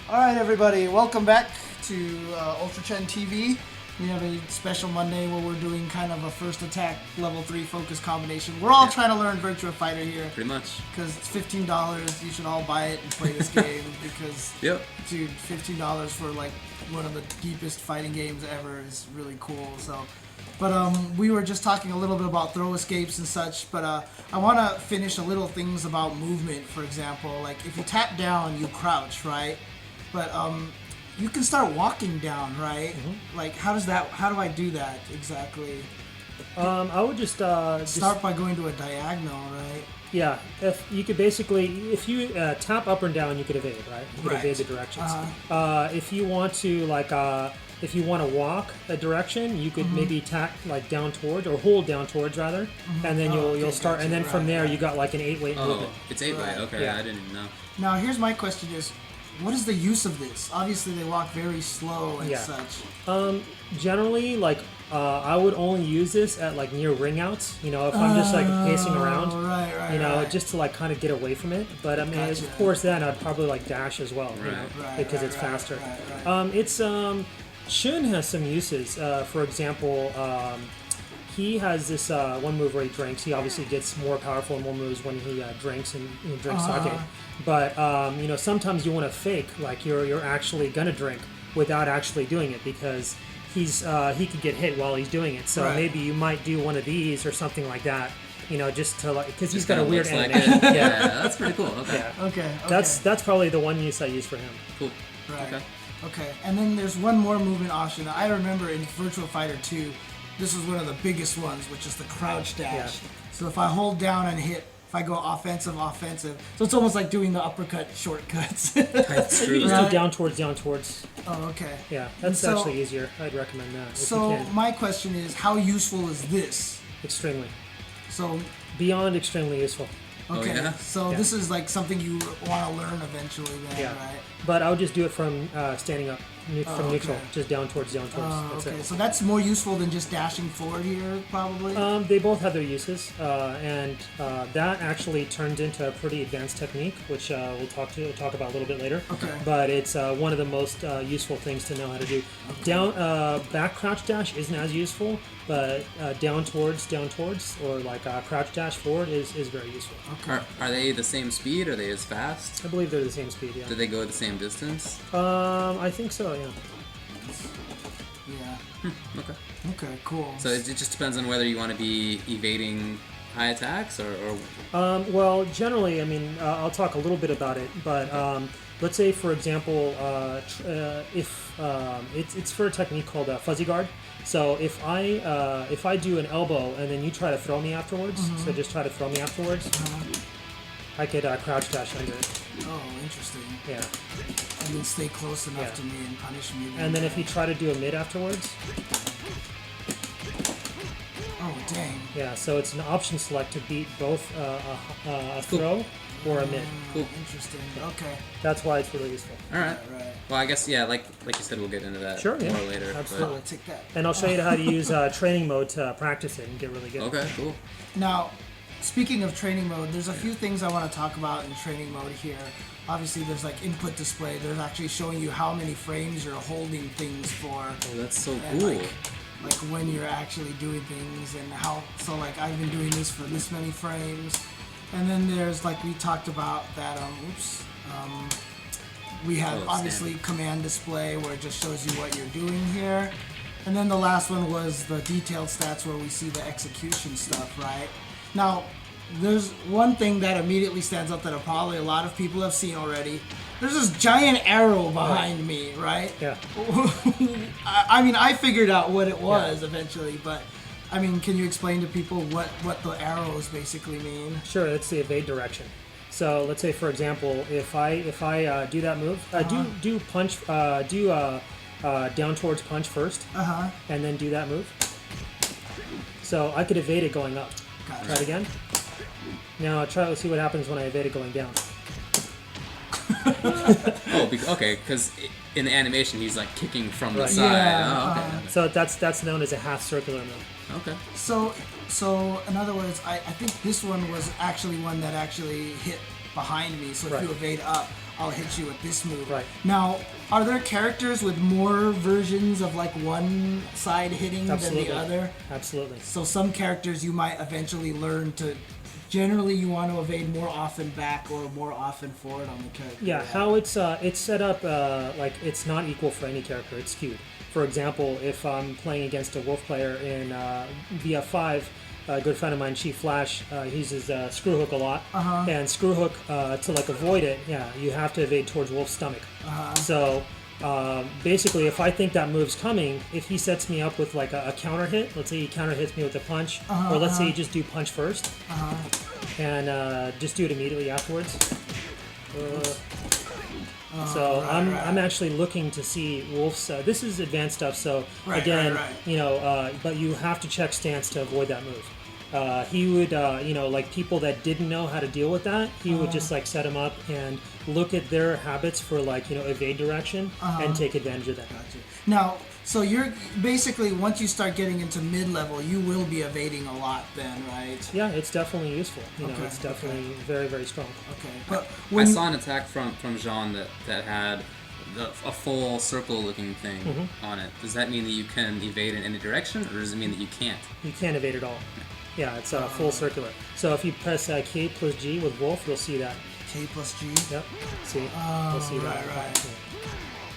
Alright everybody, welcome back to Ultra Chen TV. We have a special Monday where we're doing kind of a first attack level 3 focus combination. We're all trying to learn Virtua Fighter here. Pretty much. Because it's $15, you should all buy it and play this game because, dude, $15 for like one of the deepest fighting games ever is really cool. So, but we were just talking a little bit about throw escapes and such, but I want to finish a little things about movement, for example. Like if you tap down, you crouch, right? But you can start walking down, right? Mm-hmm. Like how do I do that exactly? I would just start by going to a diagonal, right? Yeah, if you could basically, if you tap up and down, you could evade, right? You could evade the directions. If you want to, like, if you want to walk a direction, you could maybe tap like down towards, or hold down towards rather, and then you'll start, and then from there you got like an 8-way movement. It's 8-way. Okay, yeah. I didn't even know. Now here's my question: is what is the use of this? Obviously, they walk very slow and such. Generally, like, I would only use this at, like, near ring outs. You know, if I'm just, like, pacing around. Right, you know, just to, like, kind of get away from it. But, I mean, of course, then I'd probably, like, dash as well. You know, because it's faster. Shun has some uses. For example, he has this one move where he drinks. He obviously gets more powerful and more moves when he drinks and drinks sake. But you know, sometimes you want to fake like you're actually gonna drink without actually doing it because he could get hit while he's doing it. So maybe you might do one of these or something like that. You know, just to like because he's got a weird animation. Yeah, that's pretty cool. Okay. Yeah. Okay. That's probably the one use I use for him. Cool. Right. Okay. And then there's one more movement option. I remember in Virtua Fighter 2. This was one of the biggest ones, which is the crouch dash. Yeah. So if I hold down and hit, if I go offensive, so it's almost like doing the uppercut shortcuts. That's true. You just go down towards. Oh, okay. Yeah, that's actually easier. I'd recommend that. So my question is, how useful is this? Extremely. So beyond extremely useful. Okay, so this is like something you want to learn eventually then, right? But I would just do it from standing up, from neutral, just down towards. That's it. So that's more useful than just dashing forward here, probably? They both have their uses, and that actually turns into a pretty advanced technique, which we'll talk about a little bit later. Okay. But it's one of the most useful things to know how to do. Okay. Back crouch dash isn't as useful, but down towards, or like crouch dash forward is very useful. Okay. Are they the same speed? Are they as fast? I believe they're the same speed, yeah. Do they go the same distance? I think so, yeah. Yeah. Okay. Okay, cool. So it just depends on whether you want to be evading high attacks or... Well, generally, I mean, I'll talk a little bit about it, but let's say, for example, if it's for a technique called fuzzy guard. So if I do an elbow and then you try to throw me afterwards, so just try to throw me afterwards, I could crouch dash under it. Oh, interesting. Yeah. And then stay close enough to me and punish me. And then if you try to do a mid afterwards. Oh, dang. Yeah, so it's an option select to beat both a throw or a mid. Cool. Interesting. Okay. That's why it's really useful. All right. Well, I guess, like you said, we'll get into that more later. Absolutely. I'll take that. And I'll show you how to use training mode to practice it and get really good. Okay, cool. Now, speaking of training mode, there's a few things I want to talk about in training mode here. Obviously, there's like input display. There's actually showing you how many frames you're holding things for. Oh, that's so cool. Like when you're actually doing things and how. So like I've been doing this for this many frames, and then there's like we talked about that. We have obviously command display where it just shows you what you're doing here, and then the last one was the detailed stats where we see the execution stuff, right? Now, there's one thing that immediately stands out that probably a lot of people have seen already. There's this giant arrow behind me, right? Yeah. I mean, I figured out what it was eventually, but I mean, can you explain to people what the arrows basically mean? Sure, it's the evade direction. So let's say, for example, if I do that move, do punch, down towards punch first, and then do that move. So I could evade it going up. Try it again. Now let's see what happens when I evade it going down. Okay, because in the animation he's like kicking from the side. Yeah. Oh, okay. So that's known as a half circular move. Okay. So in other words, I think this one was actually one that actually hit behind me. So if Right. you evade up, I'll hit you with this move. Right. Now, are there characters with more versions of like one side hitting Absolutely. than the other? Absolutely. So some characters you might eventually learn to. Generally, you want to evade more often back or more often forward on the character. Yeah, how it's set up, like it's not equal for any character. It's skewed. For example, if I'm playing against a Wolf player in VF5, a good friend of mine, Chief Flash, he uses Screwhook a lot, and Screwhook to like avoid it, you have to evade towards Wolf's stomach. So basically, if I think that move's coming, if he sets me up with like a counter hit, let's say he counter hits me with a punch, or let's say you just do punch first, and just do it immediately afterwards. So I'm actually looking to see Wolf's. This is advanced stuff, so again, you know, but you have to check stance to avoid that move. He would, you know, like people that didn't know how to deal with that, he would just like set them up and look at their habits for like, you know, evade direction and take advantage of that. Gotcha. Now, so you're basically, once you start getting into mid-level, you will be evading a lot then, right? Yeah, it's definitely useful. You know, it's definitely very, very strong. Okay, but I when saw an attack from Jean that had a full circle-looking thing on it. Does that mean that you can evade in any direction, or does it mean that you can't? You can't evade at all. Yeah, it's full circular. So if you press K plus G with Wolf, you'll see that. K plus G? Yep. See? You'll see that. Right.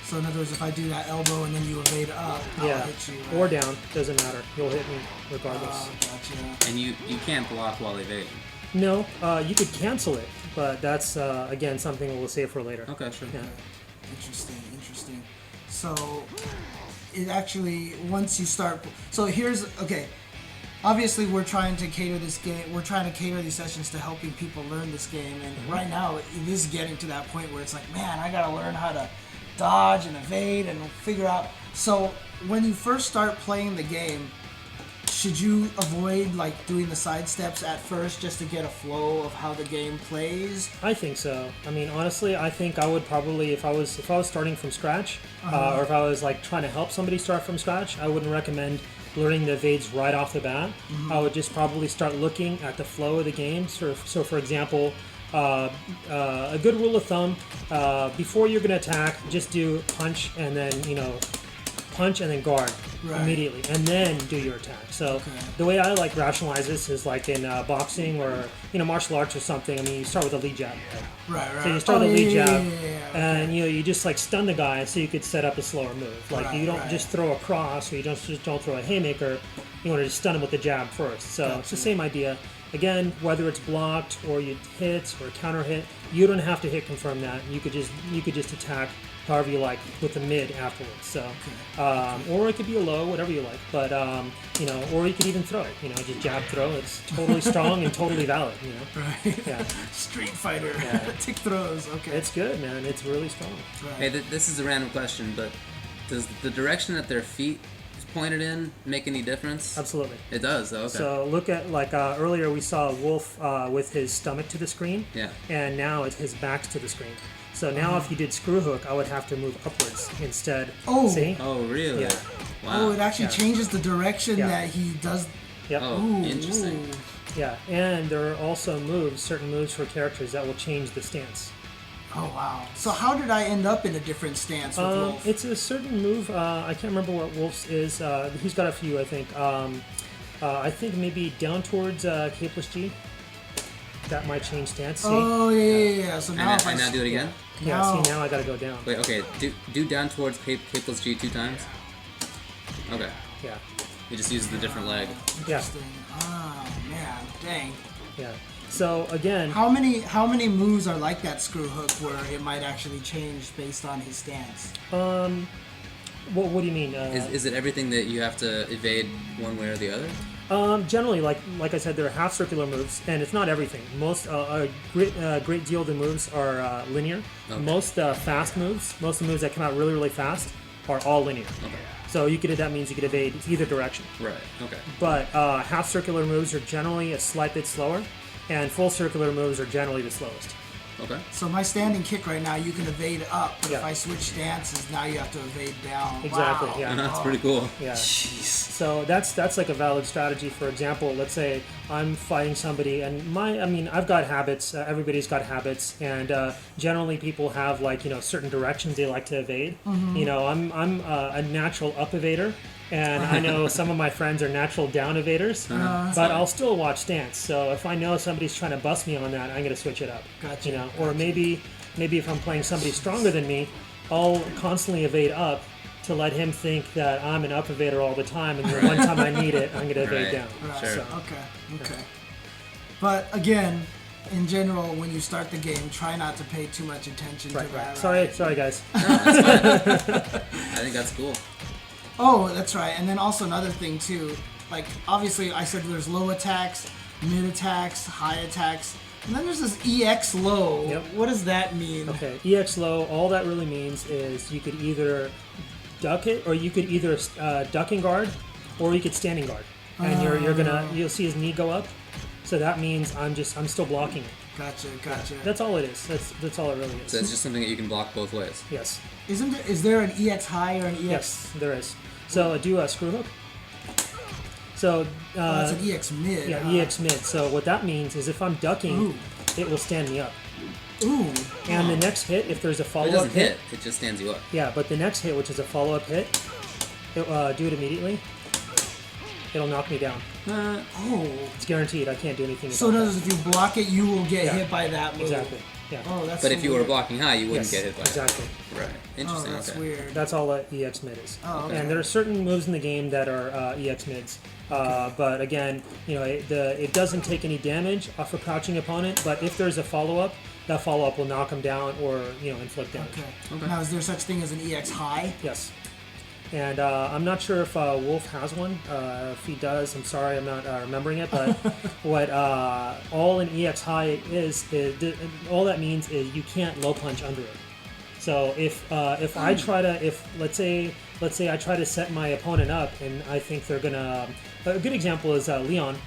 So in other words, if I do that elbow and then you evade up, I'll hit you. Right? Or down, doesn't matter. You'll hit me regardless. Gotcha. And you can't block while evading. No, you could cancel it, but that's again something we'll save for later. Okay, sure. Yeah. Interesting. So it actually, once you start, so here's, okay, obviously we're trying to cater this game, we're trying to cater these sessions to helping people learn this game, and right now it is getting to that point where it's like, man, I gotta learn how to dodge and evade and figure out. So when you first start playing the game, should you avoid like doing the side steps at first just to get a flow of how the game plays? I think so. I mean, honestly, I think I would probably, if I was starting from scratch, or if I was like trying to help somebody start from scratch, I wouldn't recommend learning the evades right off the bat. I would just probably start looking at the flow of the game. So for example, a good rule of thumb, before you're going to attack, just do punch and then, you know, punch and then guard immediately, and then do your attack. So the way I like rationalize this is like in boxing or, you know, martial arts or something. I mean, you start with a lead jab. Right. So you start with a lead jab, and you know, you just like stun the guy so you could set up a slower move. Like you don't just throw a cross, or you just don't throw a haymaker. You want to just stun him with the jab first. So it's the same idea. Again, whether it's blocked or you hit or counter hit, you don't have to hit confirm that. You could just attack however you like with the mid afterwards. So, or it could be a low, whatever you like. But you know, or you could even throw it. You know, just jab throw. It's totally strong and totally valid. You know. Right. Yeah. Street Fighter. Tick throws. Okay. It's good, man. It's really strong. Right. Hey, this is a random question, but does the direction that their feet is pointed in make any difference? Absolutely. It does. Okay. So look at like earlier we saw Wolf with his stomach to the screen. Yeah. And now it's his back to the screen. So now if you did screw hook, I would have to move upwards instead. Oh. See? Oh, really? Yeah. Wow. Oh, it actually changes the direction that he does. Yep. Oh, interesting. Yeah, and there are also certain moves for characters that will change the stance. Oh, wow. So how did I end up in a different stance with Wolf? It's a certain move. I can't remember what Wolf's is. He's got a few, I think. I think maybe down towards K plus G. That might change stance. See? Oh, yeah. So now And now do it again? Yeah, see, now I gotta go down. Wait, okay. Do down towards K plus G 2 times? Okay. Yeah. You just use the different leg. Yeah. Oh, man. Dang. Yeah. So, again... How many moves are like that screw hook where it might actually change based on his stance? What do you mean? Is it everything that you have to evade one way or the other? Generally, like I said, there are half circular moves, and it's not everything. Most a great deal of the moves are linear. Okay. Most fast moves, most of the moves that come out really, really fast, are all linear. Okay. So that means you could evade either direction. Right. Okay. But half circular moves are generally a slight bit slower, and full circular moves are generally the slowest. Okay. So my standing kick right now, you can evade up, but Yeah. if I switch stances, now you have to evade down. Exactly, Wow. yeah. That's pretty cool. Yeah. Jeez. So that's like a valid strategy. For example, let's say I'm fighting somebody, and I've got habits. Everybody's got habits, and generally people have like certain directions they like to evade. I'm a natural up evader, and I know some of my friends are natural down evaders, but I'll still watch stance. So if I know somebody's trying to bust me on that, I'm going to switch it up. Gotcha. Or maybe if I'm playing somebody stronger than me, I'll constantly evade up to let him think that I'm an up evader all the time, and the one time I need it, I'm going to evade down. Right. Sure. So, Okay. But again, in general, when you start the game, try not to pay too much attention to that. Sorry, guys. No, that's fine. I think that's cool. Oh, that's right. And then also another thing too, like obviously I said there's low attacks, mid attacks, high attacks, and then there's this EX low. Yep. What does that mean? Okay, EX low, all that really means is you could either duck it, or you could either duck and guard, or you could standing guard. And you'll see his knee go up. So that means I'm still blocking it. Gotcha. That's all it is. That's all it really is. So it's just something that you can block both ways. Yes. Is there an EX high or an EX? Yes, there is. So do a screw hook. So that's an EX mid. Yeah, EX mid. So what that means is if I'm ducking, it will stand me up. Ooh. And the next hit, if there's a It follow-up doesn't hit. It just stands you up. Yeah, but the next hit, which is a follow-up hit, do it immediately. It'll knock me down. It's guaranteed. I can't do anything So about does if you block it, you will get hit by that move. Exactly. Yeah. Oh, that's. But so if you were weird. blocking high, you wouldn't Yes, get hit by exactly. it. Right. Interesting. Oh, that's Okay. weird. That's all that EX mid is. Oh, okay. And there are certain moves in the game that are EX mids. But again, it doesn't take any damage off a crouching opponent. But if there's a follow-up, that follow-up will knock him down or inflict damage. Okay. Now, is there such thing as an EX high? Yes. And I'm not sure if Wolf has one. If he does, I'm sorry, I'm not remembering it. But what all an EX high is all that means is you can't low punch under it. So if I try to, let's say I try to set my opponent up, and I think they're gonna. A good example is Leon.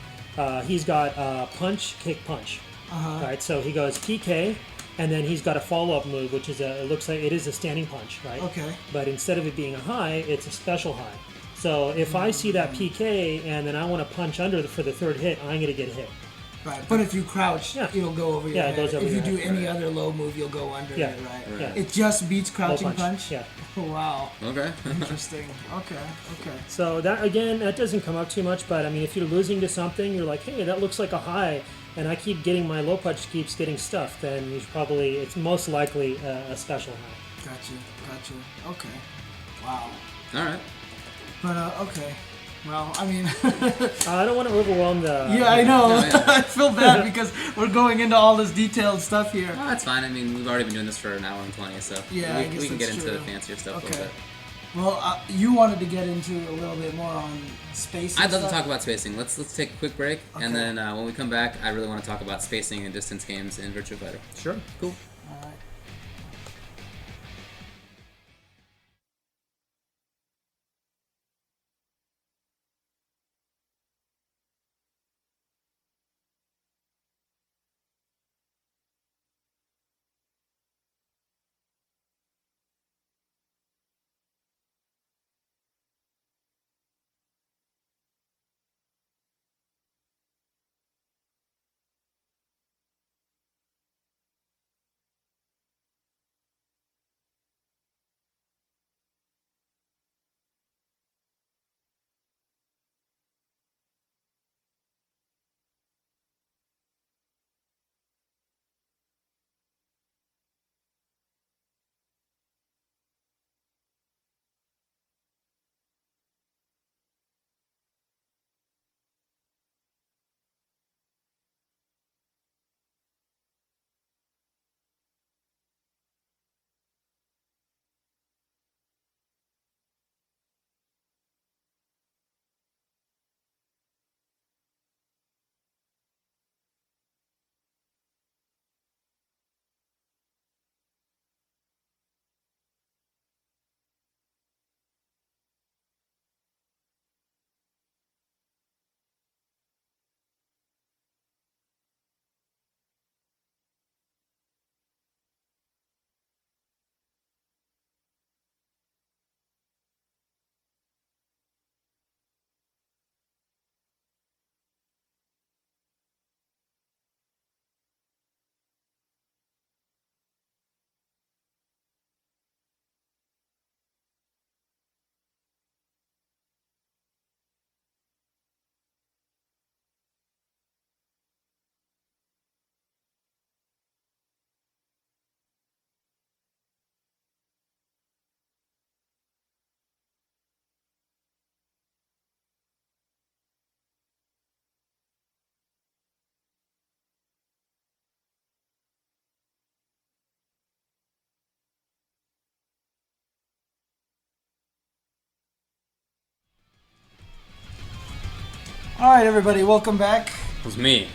He's got punch, kick, punch. Right. So he goes PK. And then he's got a follow-up move, which is it looks like it is a standing punch, right? Okay. But instead of it being a high, it's a special high. So if I see that PK and then I want to punch under for the third hit, I'm going to get hit. Right. But if you crouch, it'll go over your head. It goes over if your you do head. any other low move, you'll go under it, right? Yeah. It just beats crouching Low punch. Yeah. Oh, wow. Okay. Interesting. Okay. So that doesn't come up too much, but I mean, if you're losing to something, you're like, hey, that looks like a high, and I keep getting my low punch keeps getting stuffed, then it's most likely a special high. Gotcha. Okay. Wow. All right. But okay. Well, I mean. I don't want to overwhelm the. Yeah, I know. No, yeah. I feel bad because we're going into all this detailed stuff here. Oh, that's fine. I mean, we've already been doing this for an hour and 20, so Yeah, I we guess can get that's into true. the fancier stuff a Okay. little bit. Well, you wanted to get into a little bit more on space. I'd love to talk about spacing. Let's take a quick break, Okay. and then when we come back, I really want to talk about spacing and distance games in Virtua Fighter. Sure. Cool. All right, everybody, welcome back. It was me.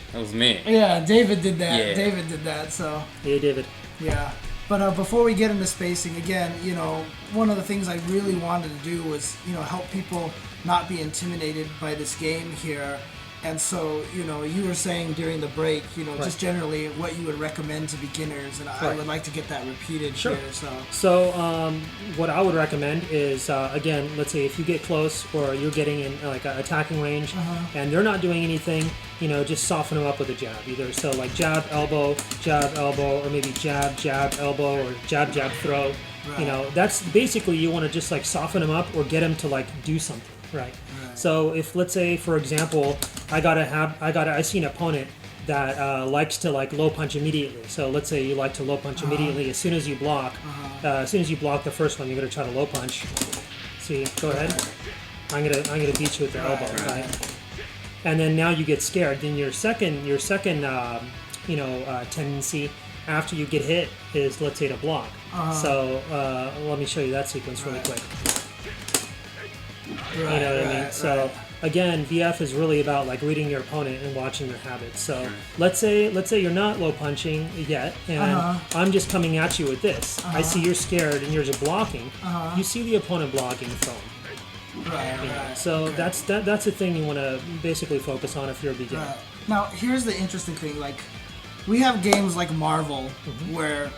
Yeah, David did that. Yeah. David did that, so... Hey, David. Yeah. But before we get into spacing, again, one of the things I really wanted to do was, help people not be intimidated by this game here. And so, you were saying during the break, right. just generally what you would recommend to beginners, and I would like to get that repeated here. So what I would recommend is, again, let's say if you get close or you're getting in like an attacking range and they're not doing anything, just soften them up with a jab. Either so like jab, elbow, or maybe jab, elbow, or jab, throw. Right. That's basically you want to just like soften them up or get them to like do something. Right. So if, let's say, for example, I see an opponent that likes to like low punch immediately. So let's say you like to low punch immediately as soon as you block. As soon as you block the first one, you're gonna try to low punch. See, go ahead. I'm gonna beat you with the elbow, right? And then now you get scared. Then your second tendency after you get hit is, let's say, to block. So let me show you that sequence really quick. You know what I mean? So again, VF is really about like reading your opponent and watching their habits. So let's say you're not low punching yet, and I'm just coming at you with this. I see you're scared and you're just blocking. You see the opponent blocking from. So that's the thing you want to basically focus on if you're a beginner. Right. Now here's the interesting thing: like we have games like Marvel where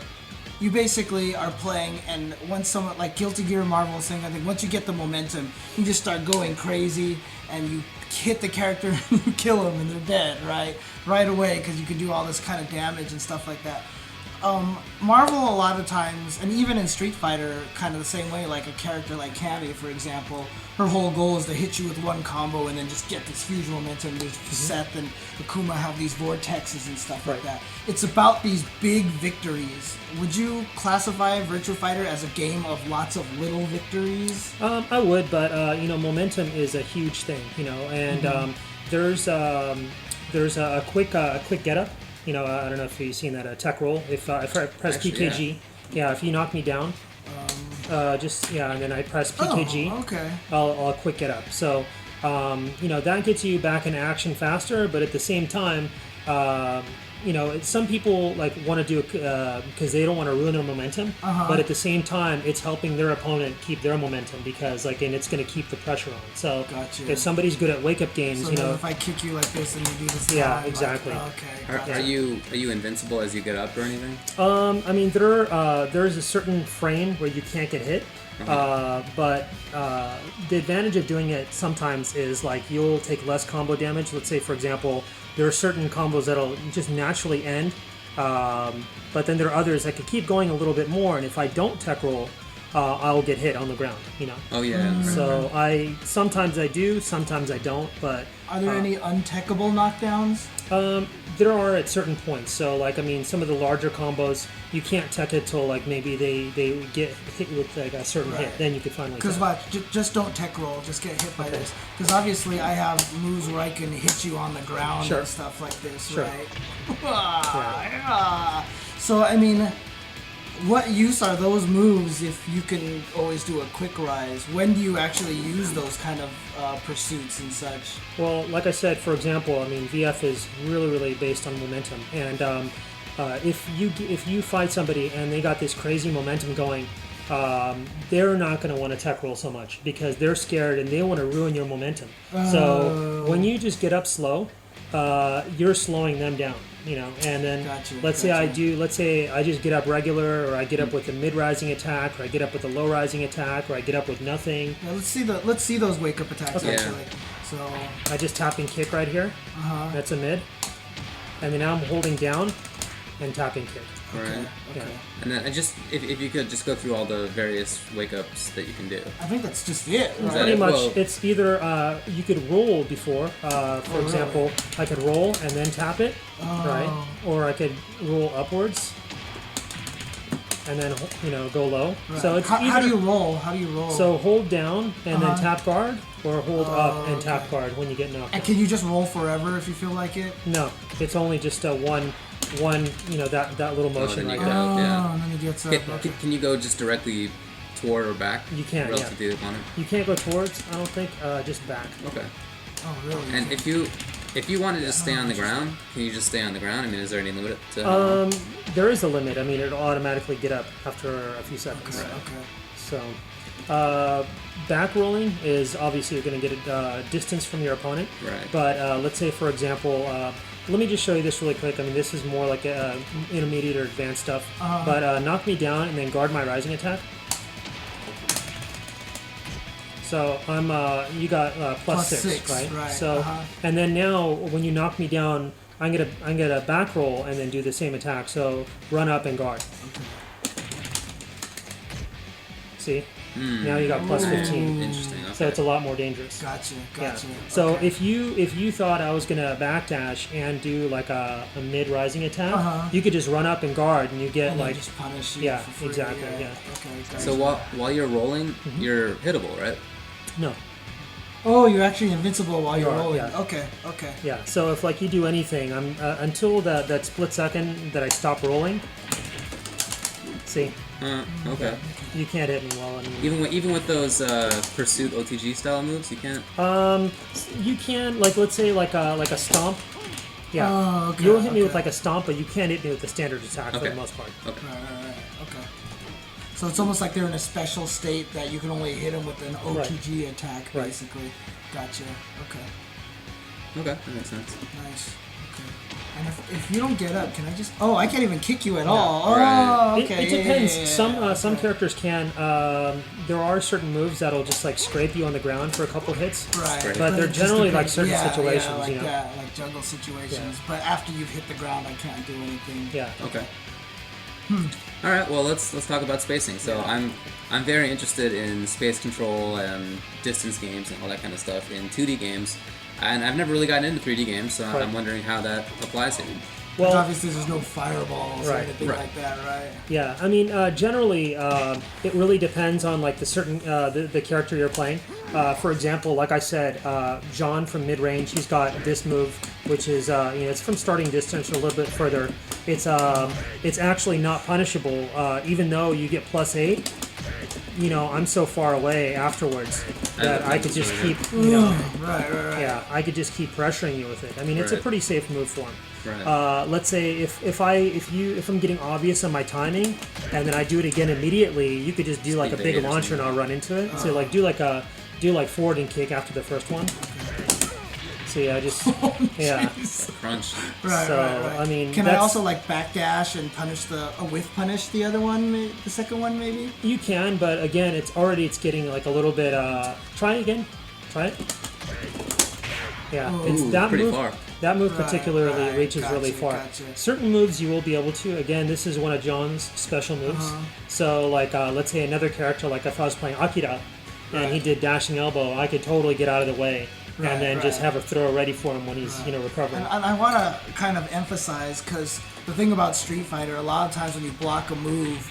you basically are playing, and once someone like Guilty Gear, Marvel is saying, I think once you get the momentum, you just start going crazy, and you hit the character and you kill them, and they're dead, right away, because you can do all this kind of damage and stuff like that. Marvel a lot of times, and even in Street Fighter, kind of the same way, like a character like Cammy, for example, her whole goal is to hit you with one combo and then just get this huge momentum. There's Seth and Akuma have these vortexes and stuff like that. It's about these big victories. Would you classify Virtua Fighter as a game of lots of little victories? I would, but momentum is a huge thing, and there's a quick get up. I don't know if you've seen that tech roll. If I press PKG, if you knock me down, and then I press PKG, I'll quick get up. So, that gets you back in action faster, but at the same time, some people like want to do it because they don't want to ruin their momentum, but at the same time, it's helping their opponent keep their momentum because, and it's going to keep the pressure on. So, if somebody's good at wake-up games, so if I kick you like this and you do this, exactly. Are you invincible as you get up or anything? There's a certain frame where you can't get hit. But the advantage of doing it sometimes is like you'll take less combo damage. Let's say, for example, there are certain combos that'll just naturally end, but then there are others that could keep going a little bit more, and if I don't tech roll, I'll get hit on the ground, Oh yeah. So sometimes I do, sometimes I don't, but... Are there any untechable knockdowns? There are at certain points. So, some of the larger combos, you can't tech it till, maybe they get hit with, a certain hit. Then you can finally because just don't tech roll. Just get hit by this. Because obviously I have moves where I can hit you on the ground and stuff like this, right? So, what use are those moves if you can always do a quick rise? When do you actually use those kind of pursuits and such? Well, like I said, for example, VF is really, really based on momentum. And if you fight somebody and they got this crazy momentum going, they're not going to want to tech roll so much because they're scared and they want to ruin your momentum. So when you just get up slow, you're slowing them down. And then let's say I just get up regular, or I get up with a mid-rising attack, or I get up with a low-rising attack, or I get up with nothing. Yeah, let's see those wake-up attacks actually. So I just tap and kick right here. That's a mid, and then now I'm holding down and tap and kick. Right. Okay. And then if you could just go through all the various wake-ups that you can do. I think that's just it. Right? Pretty much, it's either you could roll before. For example, I could roll and then tap it, right? Or I could roll upwards and then go low. Right. So it's how do you roll? So hold down and then tap guard, or hold up and tap guard when you get knocked. And can you just roll forever if you feel like it? No, it's only just one that little motion right there. And then it gets up. Can you go just directly toward or back? You can, relative to the opponent? You can't go towards, I don't think, just back. Okay. Oh, really? And if you wanted to stay on the ground, can you just stay on the ground? I mean, is there any limit to? There is a limit. I mean, it'll automatically get up after a few seconds. Okay. So, back rolling is obviously you're going to get a distance from your opponent. Right. But let's say, for example, let me just show you this really quick. I mean, this is more like intermediate or advanced stuff. But knock me down and then guard my rising attack. So I'm you got plus six, right? So and then now when you knock me down, I'm gonna back roll and then do the same attack. So run up and guard. See? Now you got plus 15. Interesting. Okay. So it's a lot more dangerous. Gotcha. Yeah. So if you thought I was gonna backdash and do like a mid rising attack, you could just run up and guard, and you get and like just punish you. yeah, for free. exactly. Yeah. Okay. Gotcha. So while you're rolling, you're hittable, right? No. Oh, you're actually invincible while you're rolling. Yeah. Okay. Yeah. So if like you do anything, I'm until that split second that I stop rolling. See. Okay. You can't hit me well. I mean, Even with those pursuit OTG style moves, you can't. You can like let's say like a stomp. Yeah. Oh, okay. You'll hit me with like a stomp, but you can't hit me with the standard attack for Okay. the most part. Okay. Right. Okay. So it's almost like they're in a special state that you can only hit them with an OTG attack, Right. basically. Gotcha. Okay. Okay, that makes sense. Nice. Okay. And if you don't get up, can I just? Oh, I can't even kick you at all. Right. Oh, okay. It depends. Yeah. Some characters can. There are certain moves that'll just like scrape you on the ground for a couple hits. Right. But they're it just generally like depends. certain situations, yeah, like you know. that, like jungle situations. But after you've hit the ground, I can't do anything. Yeah. Okay. All right. Well, let's talk about spacing. So I'm very interested in space control and distance games and all that kind of stuff in 2D games, and I've never really gotten into 3D games, so I'm wondering how that applies here. Well, obviously there's no fireballs or anything like that, right? Yeah, I mean, generally, it really depends on like the certain the character you're playing. For example, like I said, John from mid range, he's got this move, which is it's from starting distance or a little bit further. It's actually not punishable, even though you get +8. You know, I'm so far away afterwards that I could just keep, Right. yeah, I could just keep pressuring you with it. I mean, it's a pretty safe move for him. Right. Let's say if I'm getting obvious on my timing, and then I do it again immediately, you could just do like a big launcher and I'll run into it. So like do like forward and kick after the first one. So yeah, just Crunch. Right. I mean, can I also like backdash and punish a whiff punish the other one, the second one maybe? You can, but again, it's getting like a little bit. Try it again. Try it. Yeah, it's that pretty move. Far. That move particularly reaches really far. Gotcha. Certain moves you will be able to. Again, this is one of John's special moves. So like, let's say another character, like if I was playing Akira, and he did dashing elbow, I could totally get out of the way. And then just have a throw ready for him when he's recovering. And I want to kind of emphasize, because the thing about Street Fighter, a lot of times when you block a move,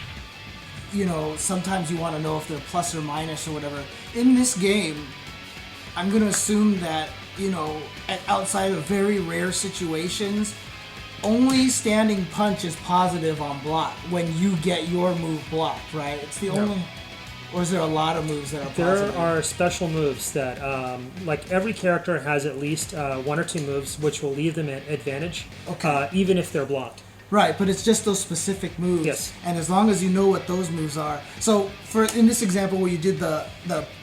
sometimes you want to know if they're plus or minus or whatever. In this game, I'm going to assume that, outside of very rare situations, only standing punch is positive on block when you get your move blocked, right? It's the only... Or is there a lot of moves that are positive? There are special moves that, like every character has at least one or two moves which will leave them at advantage, even if they're blocked. Right, but it's just those specific moves. Yes. And as long as you know what those moves are. So, in this example where you did the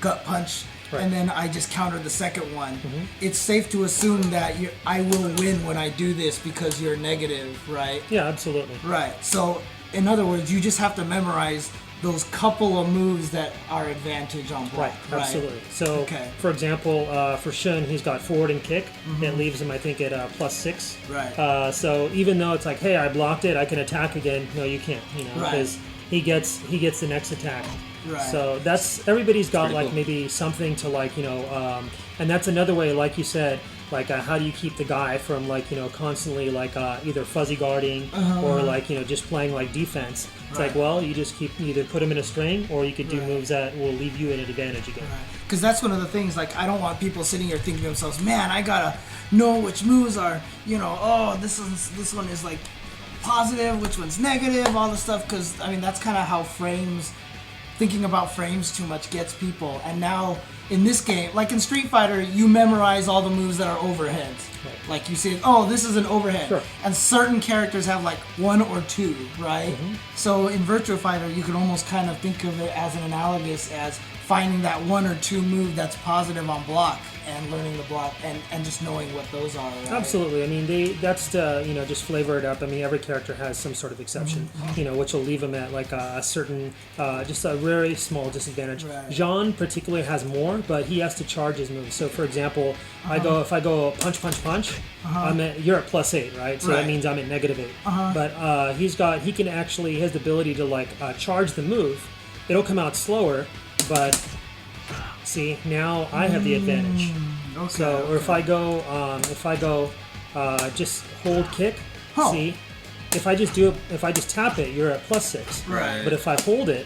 gut punch, and then I just countered the second one, it's safe to assume that I will win when I do this because you're negative, right? Yeah, absolutely. Right. So, in other words, you just have to memorize those couple of moves that are advantage on block. Right, absolutely. So, for example, for Shun, he's got forward and kick. It leaves him, I think, at +6. Right. So even though it's like, hey, I blocked it, I can attack again. No, you can't. Because he gets the next attack. Right. So everybody's got like cool. maybe something to like and that's another way, like you said. Like how do you keep the guy from like constantly like either fuzzy guarding or like just playing like defense? It's like, well, you just either put him in a string or you could do moves that will leave you at an advantage again. Because that's one of the things. Like I don't want people sitting here thinking to themselves, man, I gotta know which moves are this one is like positive, which one's negative, all this stuff. Because I mean that's kind of how frames thinking about frames too much gets people. And now in this game, like in Street Fighter, you memorize all the moves that are overheads. Right. Like you see, oh, this is an overhead. Sure. And certain characters have like 1 or 2, right? Mm-hmm. So in Virtua Fighter, you can almost kind of think of it as an analogous as finding that 1 or 2 move that's positive on block and learning the block and just knowing what those are. Right? Absolutely. I mean, that's to, just flavor it up. I mean, every character has some sort of exception, which will leave them at like a certain, just a very small disadvantage. Right. Jean particularly has more, but he has to charge his moves. So, for example, if I go punch, punch, punch, you're at +8, right? So that means I'm at -8. But he has the ability to like charge the move. It'll come out slower, but see, now I have the advantage. Okay, so, or if I go, just hold kick. See, if I just tap it, you're at +6. Right. But if I hold it,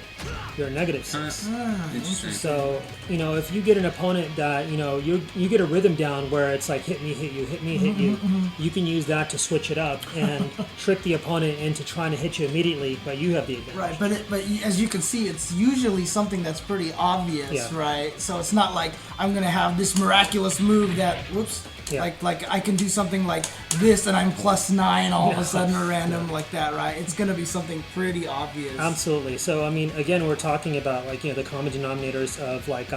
you're at -6. Interesting. So, if you get an opponent that, you get a rhythm down where it's like hit me, hit you, hit me, hit you, you can use that to switch it up and trick the opponent into trying to hit you immediately, but you have the advantage. Right, but as you can see, it's usually something that's pretty obvious, right? So it's not like I'm going to have this miraculous move that, like I can do something like this and I'm +9 all of a sudden or random like that, right? It's going to be something pretty obvious. Absolutely. So, I mean, again, we're talking about like, the common denominators of like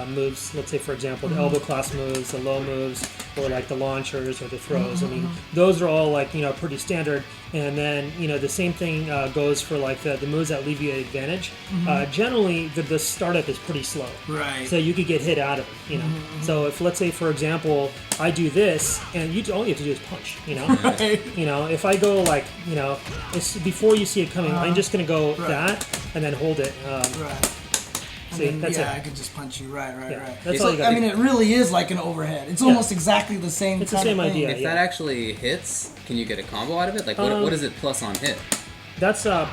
moves. Let's say, for example, the elbow class moves, the low moves, or like the launchers or the throws. I mean, those are all like, pretty standard. And then, the same thing goes for like the moves that leave you an advantage. Generally, the startup is pretty slow. Right. So you could get hit out of it, So if, let's say, for example, I do this, and all you have to do is punch, Right. If I go like, it's before you see it coming, I'm just going to go that and then hold it. Right. See, that's it. I could just punch you. Right. That's all you got. I mean, it really is like an overhead. It's almost exactly the same. It's the same idea. If that actually hits, can you get a combo out of it? Like, what is it plus on hit? That's that'll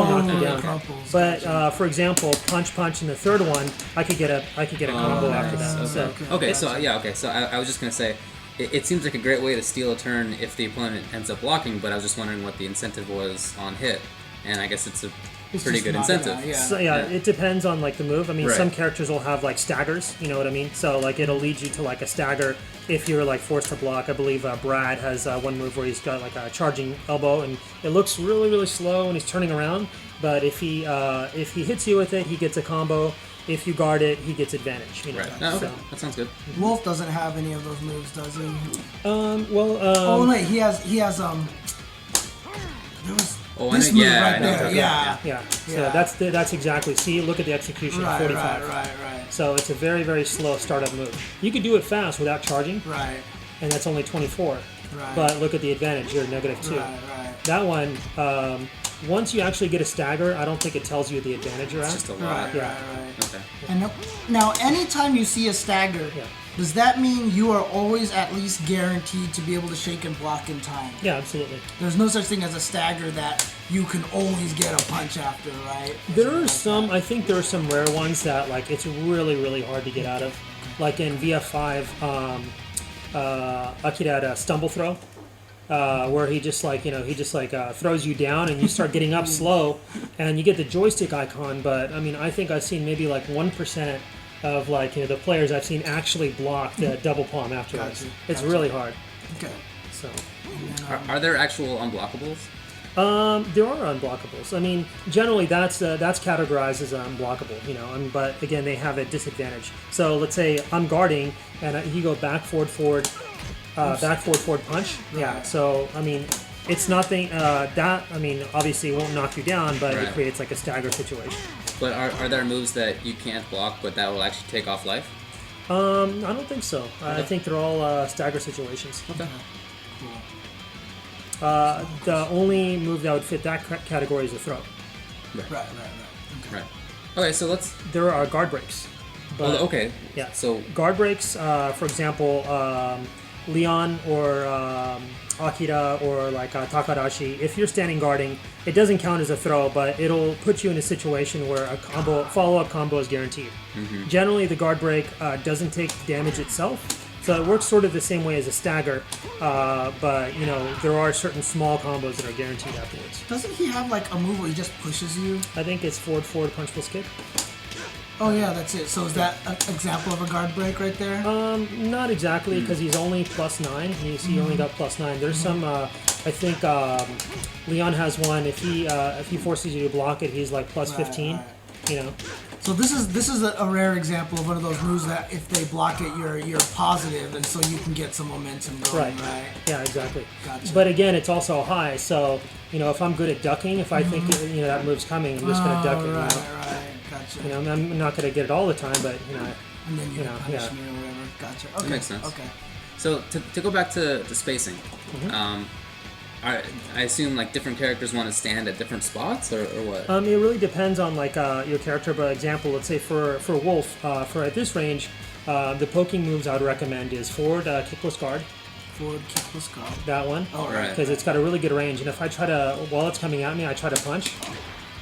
knock you down. But for example, punch, punch, and the third one, I could get a combo after that. So I was just gonna say, it seems like a great way to steal a turn if the opponent ends up blocking. But I was just wondering what the incentive was on hit, and I guess it's a pretty good incentive. So, it depends on like the move. I mean, some characters will have like staggers. You know what I mean? So like it'll lead you to like a stagger if you're like forced to block. I believe Brad has one move where he's got like a charging elbow, and it looks really really slow, and he's turning around. But if he hits you with it, he gets a combo. If you guard it, he gets advantage. Right. Oh, okay. That sounds good. Wolf doesn't have any of those moves, does he? Oh wait, he has there was. Oh, this move right there. Yeah. So that's exactly. See, look at the execution. 45. Right. So it's a very very slow startup move. You could do it fast without charging. Right. And that's only 24. Right. But look at the advantage. You're -2. Right. That one. Once you actually get a stagger, I don't think it tells you the advantage you're at. It's just a lot. Right. Okay. And now, anytime you see a stagger. Yeah. Does that mean you are always at least guaranteed to be able to shake and block in time? Yeah, absolutely. There's no such thing as a stagger that you can always get a punch after, right? I think there are some rare ones that like it's really, really hard to get out of. Like in VF5, Akira had a stumble throw. Where he just throws you down and you start getting up slow and you get the joystick icon, but I mean I think I've seen maybe like 1% of like the players I've seen actually block the double palm afterwards. It's really hard. Okay. So are there actual unblockables? There are unblockables. I mean, generally that's categorized as unblockable, but again they have a disadvantage. So let's say I'm guarding and you go back forward punch. Yeah. So I mean, it's nothing obviously it won't knock you down, but it creates like a stagger situation. But are there moves that you can't block, but that will actually take off life? I don't think so. Okay. I think they're all stagger situations. Okay. Cool. The only move that would fit that category is a throw. Right. Okay, so There are guard breaks. But, okay. Yeah. So guard breaks, for example, Leon or Akira or like Takarashi, if you're standing guarding, it doesn't count as a throw, but it'll put you in a situation where a follow-up combo is guaranteed. Generally, the guard break doesn't take damage itself, So it works sort of the same way as a stagger, but you know there are certain small combos that are guaranteed afterwards. Doesn't he have like a move where he just pushes you? I think it's forward, punch, plus kick. Oh yeah, that's it. So is that an example of a guard break right there? Not exactly, because he's only +9. He only got +9. There's some. I think Leon has one. If he forces you to block it, he's like +15. Right. You know. So this is a rare example of one of those moves that if they block it, you're positive, and so you can get some momentum going. Right. Yeah, exactly. Gotcha. But again, it's also high. So you know, if I'm good at ducking, if I think you know that move's coming, I'm just gonna duck it. Right. You know? Right. Gotcha. You know, I'm not gonna get it all the time, but you know. And then you know, punish me or whatever. Gotcha. Okay. That makes sense. Okay. So to go back to spacing, I assume like different characters want to stand at different spots or what? It really depends on like your character. But example, let's say for Wolf, for at this range, the poking moves I would recommend is forward kickless guard. Forward kickless guard. That one. Oh, right. Because it's got a really good range, and if I try to, while it's coming at me, I try to punch.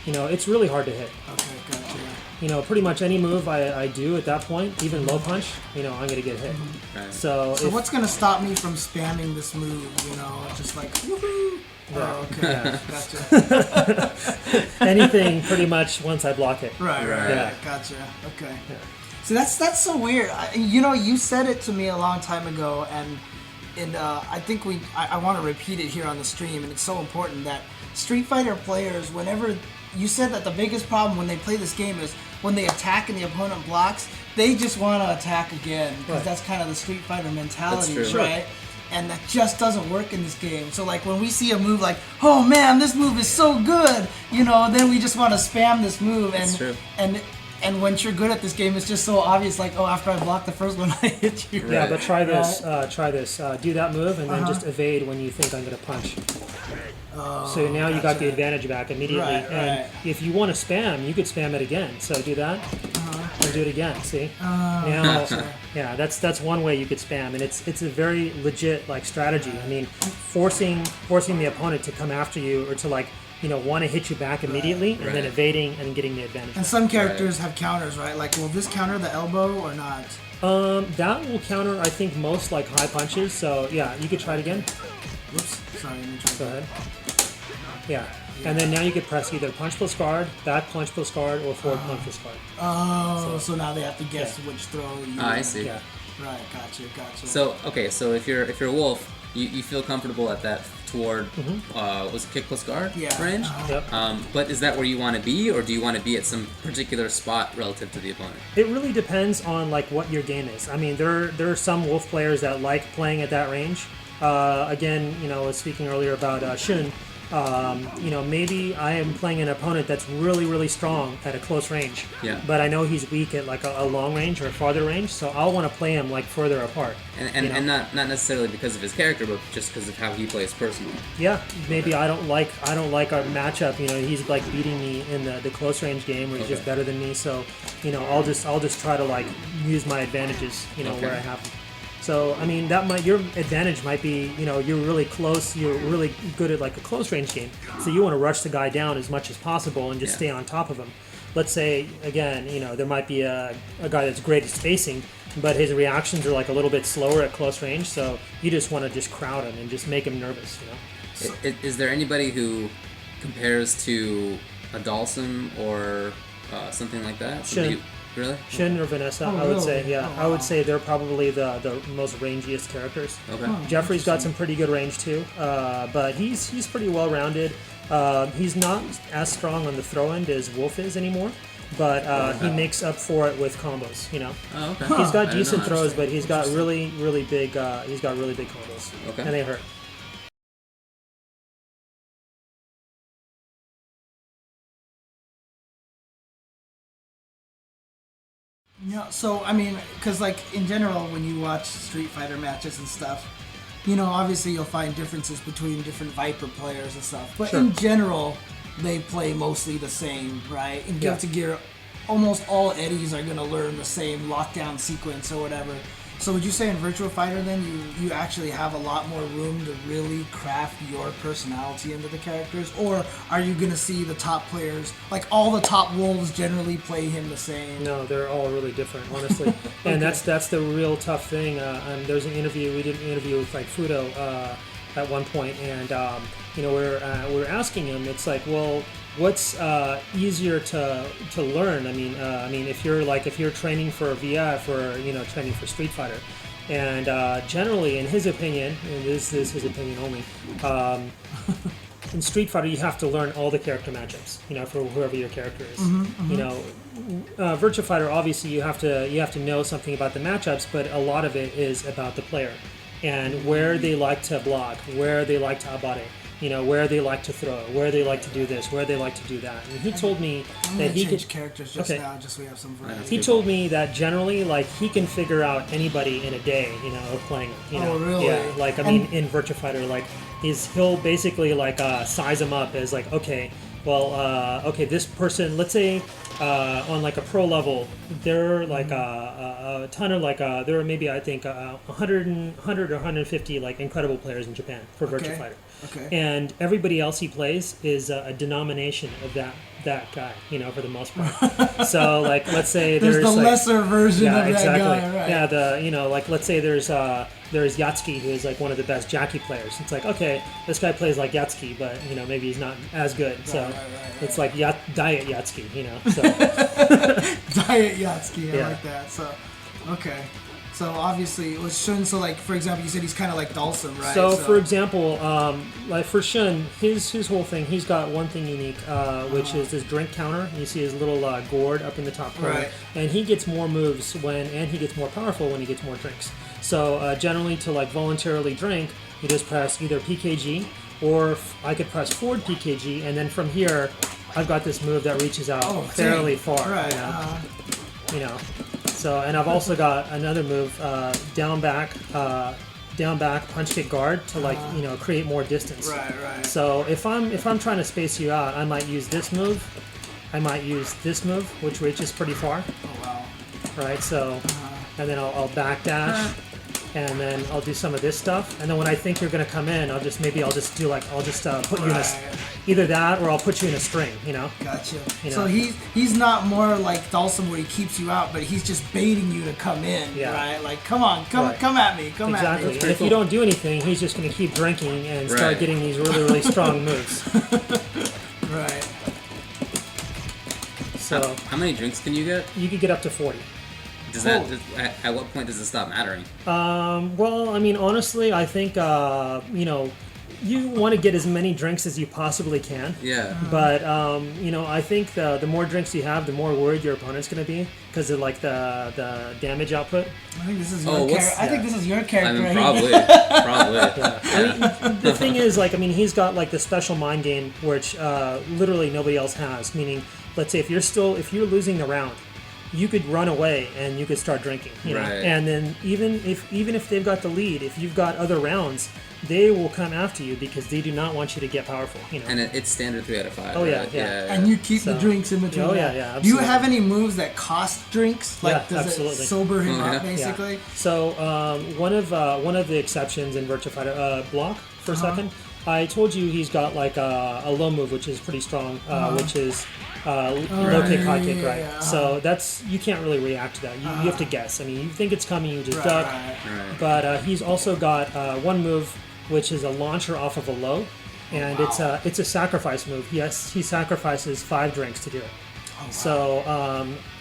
You know, it's really hard to hit. Okay, gotcha. You know, pretty much any move I do at that point, even low punch, you know, I'm gonna get hit. Right. So what's gonna stop me from spamming this move? You know, just like woohoo. Oh, okay. Gotcha. anything pretty much once I block it. Right. Yeah. Gotcha. Okay. Yeah. So that's so weird. You know, you said it to me a long time ago, and I think I want to repeat it here on the stream, and it's so important that Street Fighter players, whenever you said that the biggest problem when they play this game is when they attack and the opponent blocks, they just want to attack again because Right. that's kind of the Street Fighter mentality, That's true. right? And that just doesn't work in this game. So like when we see a move like, oh man, this move is so good, you know, then we just want to spam this move. That's true. And once you're good at this game, it's just so obvious. Like, oh, after I block the first one, I hit you. Yeah, but try this. Right. Try this. Do that move and then just evade when you think I'm gonna punch. So now you got the advantage back immediately. Right, and right. if you want to spam, you could spam it again. So do that and do it again. See? Now, yeah, that's one way you could spam, and it's a very legit like strategy. I mean, forcing the opponent to come after you or to like want to hit you back immediately and then evading and getting the advantage. And some characters have counters, right? Like, will this counter the elbow or not? That will counter, I think, most like high punches. So yeah, you could try it again. Whoops, sorry, let me try. Go ahead. Yeah. And then now you could press either punch plus guard, back punch plus guard, or forward punch plus guard. Oh, so now they have to guess which throw you... I see. Yeah. Right, gotcha. So okay, so if you're a wolf, you feel comfortable at that toward was it kick plus guard range? Yep. But is that where you want to be, or do you want to be at some particular spot relative to the opponent? It really depends on like what your game is. I mean, there are some wolf players that like playing at that range. Again, I was speaking earlier about Shun. Maybe I am playing an opponent that's really, really strong at a close range. Yeah. But I know he's weak at like a long range or a farther range, so I'll want to play him like further apart. And not necessarily because of his character, but just because of how he plays personally. Yeah, maybe I don't like our matchup. He's like beating me in the close range game where he's just better than me. So, I'll just try to like use my advantages, where I have them. So, I mean, your advantage might be, you're really close, you're really good at like a close range game. So you want to rush the guy down as much as possible and just stay on top of him. Let's say, again, there might be a guy that's great at spacing, but his reactions are like a little bit slower at close range. So you just want to just crowd him and just make him nervous, Is there anybody who compares to a Dalsum or something like that? Shun. Really? Shun or Vanessa, I would say, yeah. I would say they're probably the most rangiest characters. Okay. Jeffrey's got some pretty good range too, but he's pretty well rounded. He's not as strong on the throw end as Wolf is anymore, but he makes up for it with combos. Oh, okay. He's got decent throws, but he's got really big. He's got really big combos, okay. And they hurt. So, I mean, because, like, in general, when you watch Street Fighter matches and stuff, obviously you'll find differences between different Viper players and stuff. But in general, they play mostly the same, right? In Guilty Gear, almost all Eddies are going to learn the same lockdown sequence or whatever. So would you say in Virtua Fighter then you actually have a lot more room to really craft your personality into the characters, or are you gonna see the top players, like all the top wolves generally play him the same? No, they're all really different, honestly. Okay. And that's the real tough thing. And there's an interview we did an interview with like Fudo at one point, and we're asking him. It's like, well, what's easier to learn? I mean, if you're training for VF or training for Street Fighter, and generally, in his opinion, and this is his opinion only, in Street Fighter you have to learn all the character matchups, for whoever your character is. Virtua Fighter, obviously you have to know something about the matchups, but a lot of it is about the player and where they like to block, where they like to abare, where they like to throw, where they like to do this, where they like to do that. And he told me that he could characters just now, just so we have some variety. He told me that generally, like, he can figure out anybody in a day, of playing. Oh, really? Yeah, like in Virtua Fighter, like he'll basically like size them up as like, okay, well, this person, let's say on like a pro level, they're like a ton of like there are maybe I think 100 or 150 like incredible players in Japan for Virtua Fighter. Okay. And everybody else he plays is a denomination of that guy, for the most part. So like, let's say there's the like, lesser version of exactly. that guy, right? Yeah, like let's say there's Yatsuki, who is like one of the best Jackie players. It's like, okay, this guy plays like Yatsuki, but maybe he's not as good. So right. it's like Diet Yatsuki, So Diet Yatsuki, I like that. So okay. So obviously, with Shun, so like for example, you said he's kind of like Dhalsim, right? So for example, like for Shun, his whole thing, he's got one thing unique, which is his drink counter. You see his little gourd up in the top corner, right. And he gets more moves and he gets more powerful when he gets more drinks. So generally, to like voluntarily drink, you just press either PKG, or I could press forward PKG, and then from here, I've got this move that reaches out fairly far. Right. So, and I've also got another move, down back, punch kick guard to like create more distance. Right. So if I'm trying to space you out, I might use this move. I might use this move, which reaches pretty far. Oh wow. Right. So, and then I'll back dash, and then I'll do some of this stuff. And then when I think you're gonna come in, I'll just put you in a, either that or I'll put you in a string. Gotcha. So he's not more like Dhalsim where he keeps you out, but he's just baiting you to come in, right? Like, come at me, come at me. Exactly. And if you don't do anything, he's just going to keep drinking and start getting these really, really strong moves. Right. So how many drinks can you get? You could get up to 40. At what point does it stop mattering? Well, I mean, honestly, I think you want to get as many drinks as you possibly can. Yeah. But I think the more drinks you have, the more worried your opponent's going to be because of like the damage output. I think this is your character. I think this is your character. I mean, probably. Yeah. I mean, the thing is, like, I mean, he's got like the special mind game, which literally nobody else has. Meaning, let's say if you're losing the round, you could run away and you could start drinking. Right. And then even if they've got the lead, if you've got other rounds, they will come after you because they do not want you to to get powerful. And it's standard 3 out of 5. Oh right? yeah. And you keep the drinks in between. Oh yeah, absolutely. Do you have any moves that cost drinks? Like, does absolutely. it sober him up basically? Yeah. So one of the exceptions in Virtua Fighter, block for a second. I told you he's got like a low move, which is pretty strong, which is low kick, high kick, right? Yeah. So you can't really react to that. You have to guess. I mean, you think it's coming, you just duck. Right. But he's also got one move, which is a launcher off of a low, and it's a sacrifice move. Yes, he sacrifices 5 drinks to do it. Oh, wow. So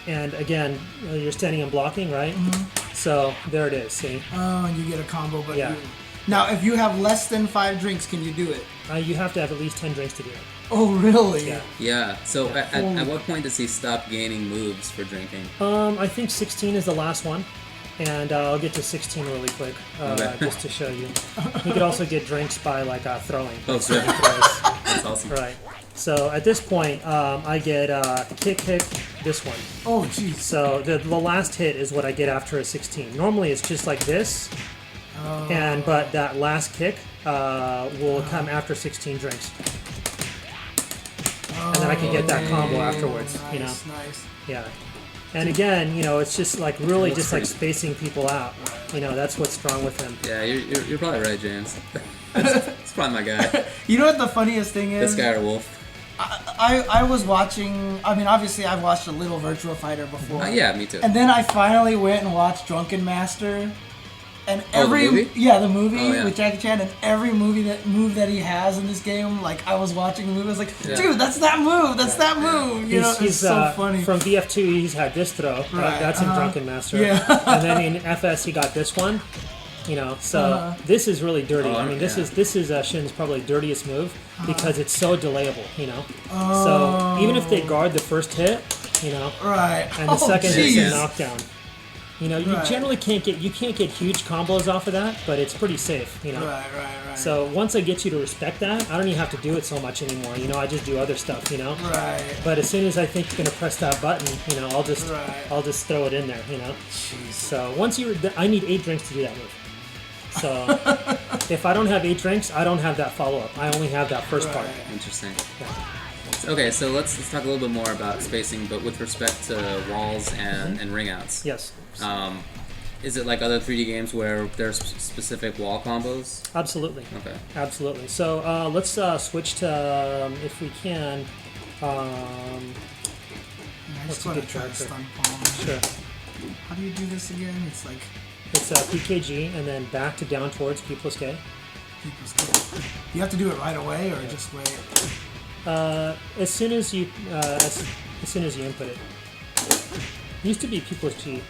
and again, you're standing and blocking, right? Mm-hmm. So there it is. See? Oh, and you get a combo, but now if you have less than 5 drinks, can you do it? You have to have at least 10 drinks to do it. Oh, really? Yeah. So at what point does he stop gaining moves for drinking? I think 16 is the last one. And I'll get to 16 really quick, just to show you. You could also get drinks by like throwing. Oh, sure. That's awesome. Right. So at this point, I get kick, this one. Oh, jeez. So the last hit is what I get after a 16. Normally it's just like this, but that last kick will come after 16 drinks. And then I can get that combo afterwards. Nice. Yeah. And again, it's just like really just like spacing people out. That's what's strong with him. Yeah, you're probably right, James. It's probably my guy. You know what the funniest thing is? This guy or Wolf. I was watching. I mean, obviously, I've watched a little Virtua Fighter before. Yeah, me too. And then I finally went and watched Drunken Master. And the movie? The movie with Jackie Chan, and every move that he has in this game, like I was watching the movie, I was like, dude, that's that move, that move. It's so funny. From VF2, he's had this throw. Right. That's in Drunken Master. Yeah. And then in FS, he got this one. So this is really dirty. This is Shun's probably dirtiest move because it's so delayable. So even if they guard the first hit, right, and the second hit's a knockdown. You generally can't get huge combos off of that, but it's pretty safe. Right. So once I get you to respect that, I don't even have to do it so much anymore. I just do other stuff. Right. But as soon as I think you're gonna press that button, I'll just throw it in there. Jeez. So once I need 8 drinks to do that move. So if I don't have 8 drinks, I don't have that follow up. I only have that first part. Interesting. Yeah. Okay, so let's talk a little bit more about spacing, but with respect to walls and ring outs. Yes. Is it like other 3D games where there's specific wall combos? Absolutely. Okay. Absolutely. So let's switch to, if we can, what's a good character? Sure. How do you do this again? It's PKG and then back to down towards P plus K. P plus K. You have to do it right away or just wait? As soon as you input it. It used to be P plus G.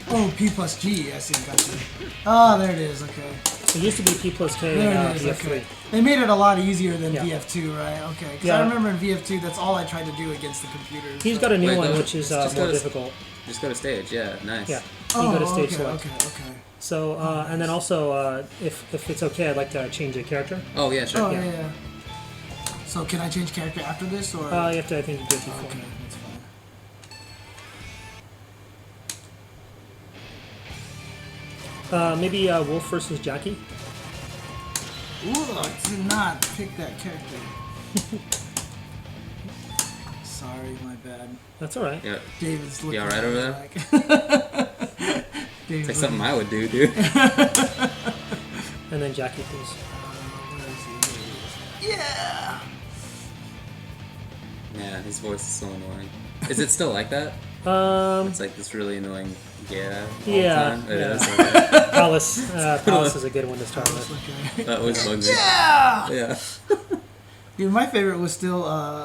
Oh, P plus G. I see. Gotcha. Oh, there it is. Okay. So it used to be P plus K there and it is. VF3. Okay. They made it a lot easier than VF2, right? Okay. Because Yeah. I remember in VF2, that's all I tried to do against the computers. He's got a new one, which is more difficult. Just go to stage. Yeah, nice. Yeah. You go to stage select. Okay. So, and then also, if it's okay, I'd like to change the character. Oh, yeah, sure. Oh, yeah. So can I change character after this, or? You have to, I think, do it before. Okay, that's fine. Maybe Wolf versus Jackie. Ooh, I did not pick that character. Sorry, my bad. That's all right. Yeah. David's looking. You all right over there? David's It's like something I would do, dude. And then Jackie, please. Where is he? Yeah. Man, his voice is so annoying. Is it still like that? It's like this really annoying all the time. It is. Okay. Palace is a good one to start with. Okay. That always bugs me. Yeah. Yeah. Dude, my favorite was still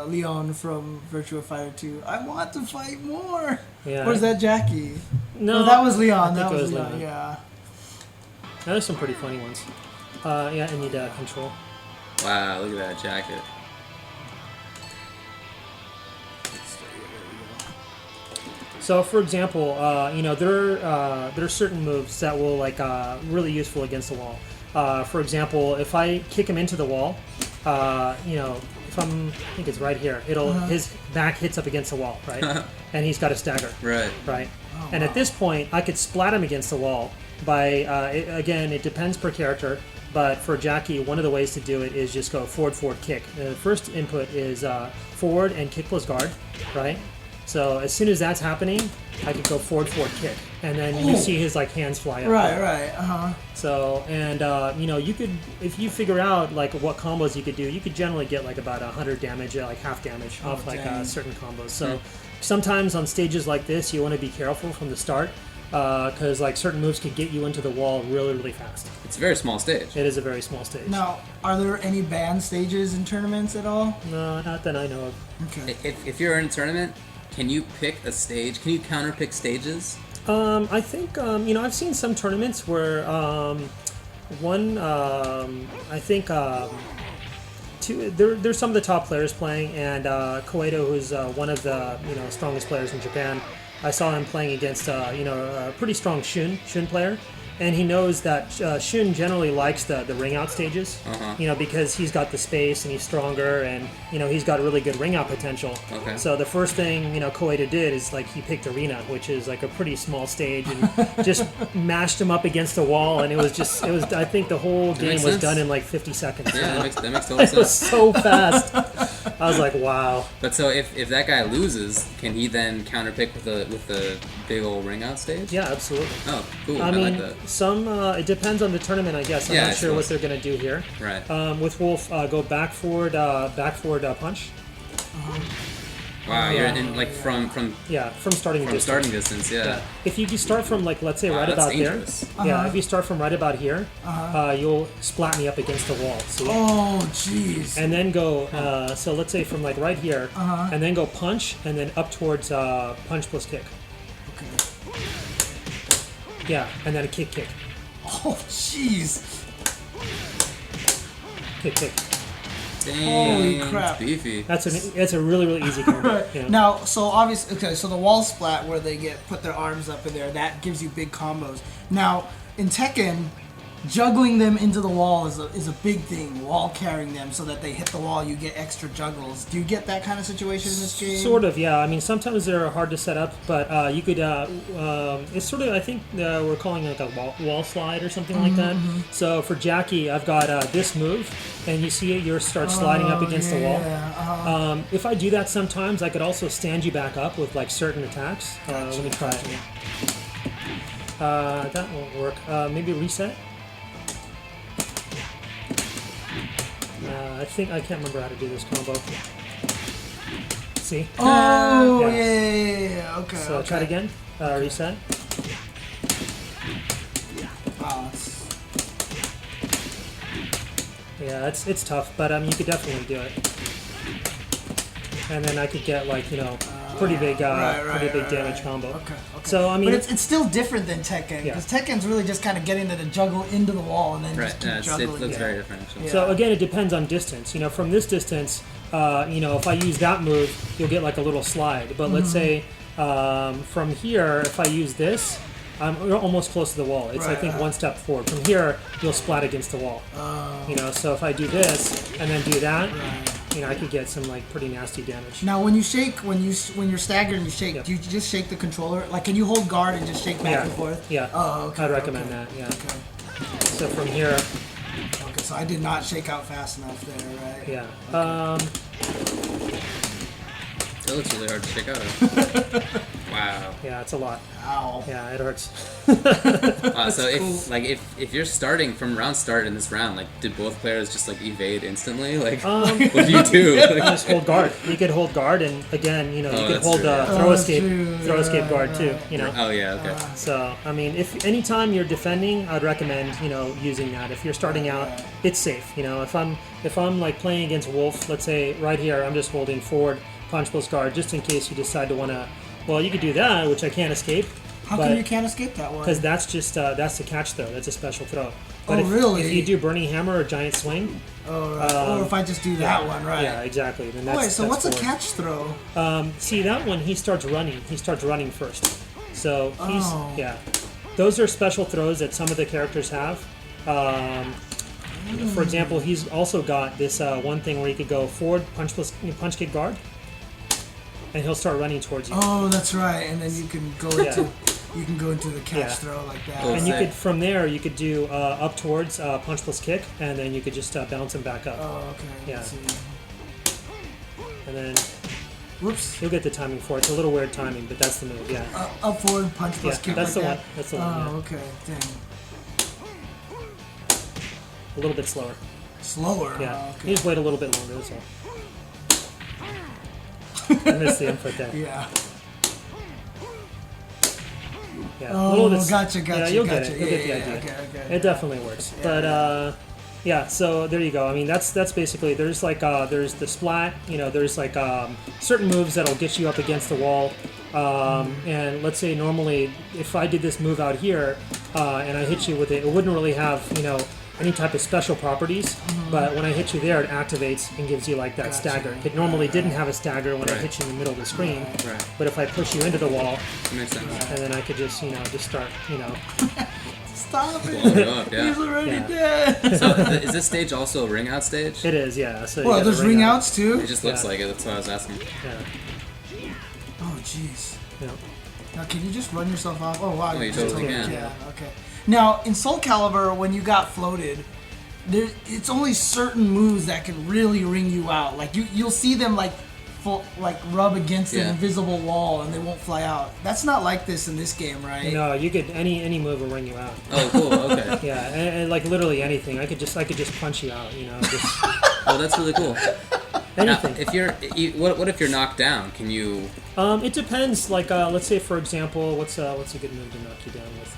Leon from Virtua Fighter 2. I want to fight more. Yeah. Or is that Jackie? No, that was Leon. I think That it was was Leon. Leon. Yeah. There's some pretty funny ones. I need control. Wow, look at that jacket. So, for example, there are certain moves that will really useful against the wall. For example, if I kick him into the wall, I think it's right here. His back hits up against the wall, right? And he's got a stagger. Right. Right. Oh, and wow. at this point, I could splat him against the wall by again. It depends per character. But for Jackie, one of the ways to do it is just go forward, kick. The first input is forward and kick plus guard, right? So as soon as that's happening, I could go forward, kick, and then you see his hands fly up. Right. So you could, if you figure out what combos you could do, you could generally get about 100 damage, half damage off certain combos. So sometimes on stages like this, you want to be careful from the start. Because certain moves could get you into the wall really, really fast. It's a very small stage. It is a very small stage. Now, are there any banned stages in tournaments at all? No, not that I know of. Okay. If you're in a tournament, can you pick a stage? Can you counter pick stages? I think I've seen some tournaments where there's some of the top players playing, and Koedo, who's one of the strongest players in Japan. I saw him playing against a pretty strong Shun player, and he knows that Shun generally likes the ring out stages, because he's got the space and he's stronger, and he's got really good ring out potential. Okay. So the first thing Koedo did is he picked Arena, which is a pretty small stage, and just mashed him up against the wall, and it was I think the whole game was done in 50 seconds. Yeah, that makes total It sense. was so fast. I was like, wow. But so if that guy loses, can he then counterpick with the big old ring out stage? Yeah, absolutely. Oh, cool. I mean, like that. some it depends on the tournament, I guess. I'm not sure what they're gonna do here. Right. With Wolf, go back forward punch. Wow, you're in like from starting distance. Starting distance, yeah. If you start from like let's say right about dangerous. there, yeah. If you start from right about here, you'll splat me up against the wall. See? Oh, jeez. And then go. So let's say from like right here, and then go punch, and then up towards punch plus kick. Okay. Yeah, and then a kick. Oh, jeez. Kick. Dang, holy crap! Beefy. That's a really easy combo. Right. Yeah. Now, so obviously, okay, so the wall splat where they put their arms up in there, that gives you big combos. Now, in Tekken, juggling them into the wall is a big thing. Wall carrying them so that they hit the wall, you get extra juggles. Do you get that kind of situation in this game? Sort of, yeah. I mean, sometimes they're hard to set up, but you could. It's sort of, I think we're calling it like a wall slide or something like that. So for Jackie, I've got this move, and you see it, you start sliding up against the wall. If I do that sometimes, I could also stand you back up with like certain attacks. Let me try it. That won't work. Maybe reset. I can't remember how to do this combo. See? Oh, yeah. Okay. So try it again. Reset. Wow. Yeah, it's tough, but you could definitely do it. And then I could get like pretty big damage combo. Okay. So I mean, but it's still different than Tekken because Tekken's really just kind of getting to juggle into the wall and then just keep juggling. It looks very different. Actually. So again, it depends on distance. From this distance, if I use that move, you'll get like a little slide. But let's say from here, if I use this, I'm almost close to the wall. It's I think one step forward. From here, you'll splat against the wall. So if I do this and then do that, I could get some like pretty nasty damage. Now, when you shake, when you're staggered and you shake, do you just shake the controller? Like, can you hold guard and just shake back and forth? Yeah. Oh, okay. I'd recommend that. Yeah. Okay. So from here. Okay, so I did not shake out fast enough there, right? Yeah. That looks really hard to shake out of. Wow. Yeah, it's a lot. Ow. Yeah, it hurts. So if you're starting from round start in this round, like, did both players just like evade instantly? Like, what do you do? Just hold guard. You could hold guard, and again, you could hold throw escape guard too. Oh yeah. Okay. So I mean, if anytime you're defending, I'd recommend using that. If you're starting out, it's safe. If I'm like playing against Wolf, let's say right here, I'm just holding forward punch plus guard just in case you decide to want to. Well, you could do that, which I can't escape. How come you can't escape that one? Because that's just that's the catch throw. That's a special throw. But really? If you do burning hammer or giant swing. Oh, right. Or if I just do that one, right? Yeah, exactly. Then that's, so what's forward. a catch throw? See, that one, he starts running. He starts running first. So he's those are special throws that some of the characters have. For example, he's also got this one thing where he could go forward, punch kick guard. And he'll start running towards you. Oh, that's right. And then you can go into the catch throw like that. And you could from there you could do up towards punch plus kick, and then you could just bounce him back up. Oh, okay. Yeah. And then whoops. You'll get the timing for it. It's a little weird timing, but that's the move. Yeah. Up forward punch plus kick. That's like the that. one. That's the one. Oh, okay. Dang. A little bit slower. Slower. Yeah. Oh, okay. You just wait a little bit longer. That's all. I missed the input there. Yeah. Yeah. Oh, gotcha. Yeah, you'll get it. You'll get the idea. Okay. It definitely works. But so there you go. I mean, that's basically there's like there's the splat. There's like certain moves that'll get you up against the wall. And let's say normally if I did this move out here and I hit you with it, it wouldn't really have any type of special properties, but when I hit you there, it activates and gives you like that stagger. It normally didn't have a stagger when I hit you in the middle of the screen, but if I push you into the wall, makes sense. And then I could just start Stop it! He's already dead. So is this stage also a ring out stage? It is, yeah. So well, there's ring outs too. It just looks like it. That's why I was asking. Yeah. Oh jeez. Yeah. Now can you just run yourself off? Oh wow, you totally can. Yeah. Okay. Now, in Soul Calibur, when you got floated, it's only certain moves that can really ring you out. Like you'll see them like rub against an invisible wall and they won't fly out. That's not like this in this game, right? No, you could any move will ring you out. Oh, cool. Okay. Yeah, and like literally anything. I could just punch you out. You know. Just... Oh, that's really cool. Anything. Now, if what if you're knocked down? Can you? It depends. Like, let's say for example, what's a good move to knock you down with?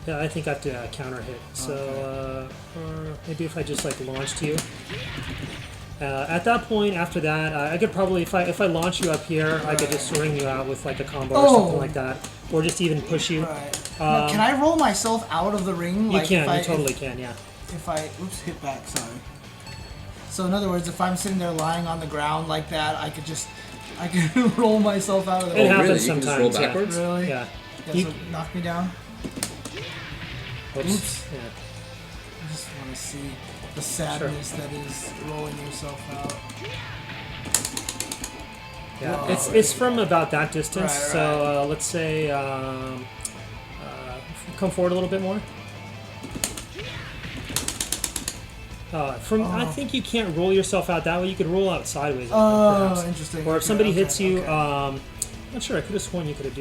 Yeah, I think I have to counter hit. So, or maybe if I just like launched you. At that point, after that, I could probably, if I launch you up here, I could just ring you out with like a combo or something like that, or just even push you. Right. Now, can I roll myself out of the ring? You can. You totally can. Yeah. If I hit back. Sorry. So in other words, if I'm sitting there lying on the ground like that, I could roll myself out of the ring. It happens really? sometimes. You can just roll backwards? Yeah. Really? Yeah. So knock me down. Oops. Yeah. I just want to see the sadness that is rolling yourself out. Yeah, Whoa. it's from about that distance. Right, so let's say come forward a little bit more. I think you can't roll yourself out that way. You could roll out sideways. Oh, interesting. Or if somebody hits you, I'm not sure. I could have sworn you could have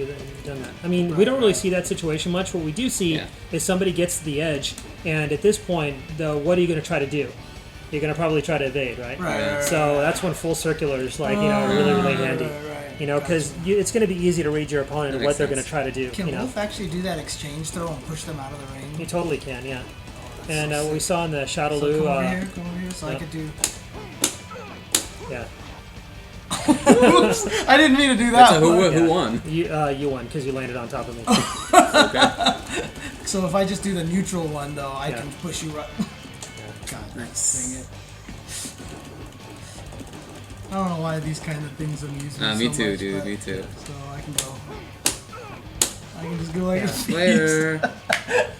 done that. I mean, we don't really see that situation much. What we do see is somebody gets to the edge, and at this point, what are you going to try to do? You're going to probably try to evade, right? So that's when full circulars, like, really, really handy. You know, because it's going to be easy to read your opponent and what they're going to try to do. Can Wolf actually do that exchange throw and push them out of the ring? You totally can, yeah. And what we saw in the Showdown. Come over here, so I could do... Yeah. Oops! I didn't mean to do that. Who won? You won, because you landed on top of me. Okay. So if I just do the neutral one, though, I can push you right... God, nice. Dang it. I don't know why these kind of things amuse me Me so too, much, dude. but- Me too. So I can go... I can just go like this. Later.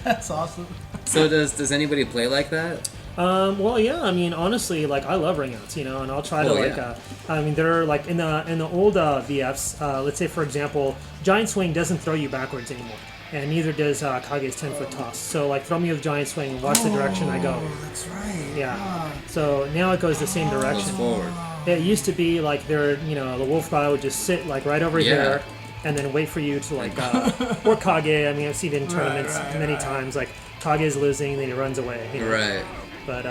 That's awesome. So does anybody play like that? Well, yeah. I mean, honestly, like I love ringouts, you know, and I'll try to I mean, they're like in the old VFs. Let's say, for example, Giant Swing doesn't throw you backwards anymore, and neither does Kage's 10-foot toss. So, like, throw me with Giant Swing and watch the direction I go. That's right. Yeah. So now it goes the same direction. Forward. It used to be like the wolf guy would just sit like right over here. And then wait for you to like, or Kage. I mean, I've seen it in tournaments many times. Like Kage is losing, then he runs away. You know? Right. But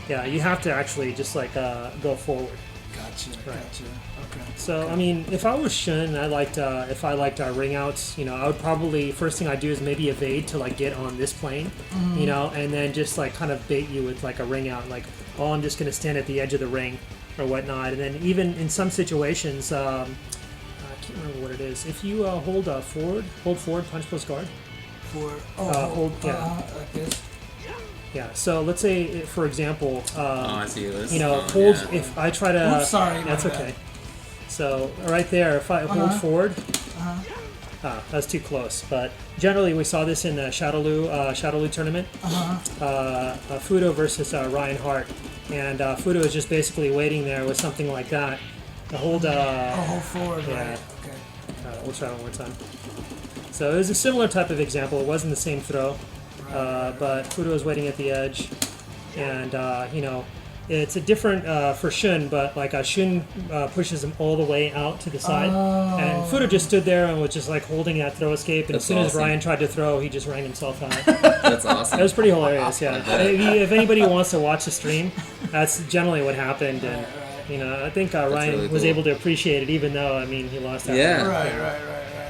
yeah, you have to actually just like go forward. Gotcha. Okay. So I mean, if I was Shun, if I liked ring outs, you know, I would probably first thing I'd do is maybe evade to like get on this plane, you know, and then just like kind of bait you with like a ring out, like I'm just gonna stand at the edge of the ring or whatnot, and then even in some situations. I can't remember what it is. If you hold forward, punch plus guard. Hold like this. Yeah. So let's say, for example, I see this. you know, hold. Yeah. If I try to, oops, sorry, that's okay. So right there, if I hold forward, that's too close. But generally, we saw this in the Shadowloo tournament. Fudo versus Ryan Hart, and Fudo is just basically waiting there with something like that. Hold forward, right. Okay. We'll try one more time. So it was a similar type of example. It wasn't the same throw, but Fudo was waiting at the edge. And, you know, it's a different for Shun, but like Shun pushes him all the way out to the side. And Fudo just stood there and was just like holding that throw escape. And as soon as Ryan tried to throw, he just rang himself out. That's awesome. It was pretty hilarious, yeah. If anybody wants to watch the stream, that's generally what happened. And, you know, I think Ryan really was cool. able to appreciate it, even though, I mean, he lost that. Yeah. Right.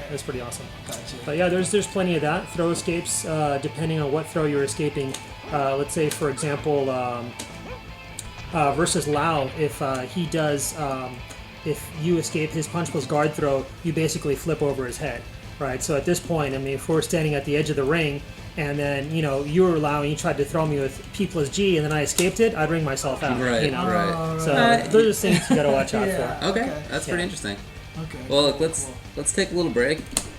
It was pretty awesome. Gotcha. But yeah, there's plenty of that. Throw escapes, depending on what throw you're escaping. Let's say, for example, versus Lau, if he does, if you escape his punch plus guard throw, you basically flip over his head, right? So at this point, I mean, if we're standing at the edge of the ring, and then, you know, you were allowing, you tried to throw me with P plus G, and then I escaped it, I'd ring myself out. Right, you know? right. So those are things you gotta watch out for. Okay, that's pretty interesting. Okay. Well, look, let's take a little break.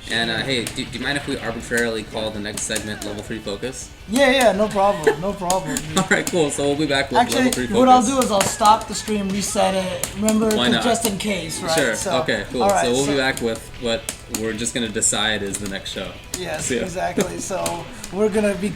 And hey, do you mind if we arbitrarily call the next segment Level 3 Focus? Yeah, no problem, no problem. Alright, cool. So we'll be back with Level 3 Focus. What I'll do is I'll stop the stream, reset it. Remember, Why not? just in case, right? Sure. So, okay, cool. Right, so we'll be back with what we're just going to decide is the next show. Yes, exactly. So we're going to be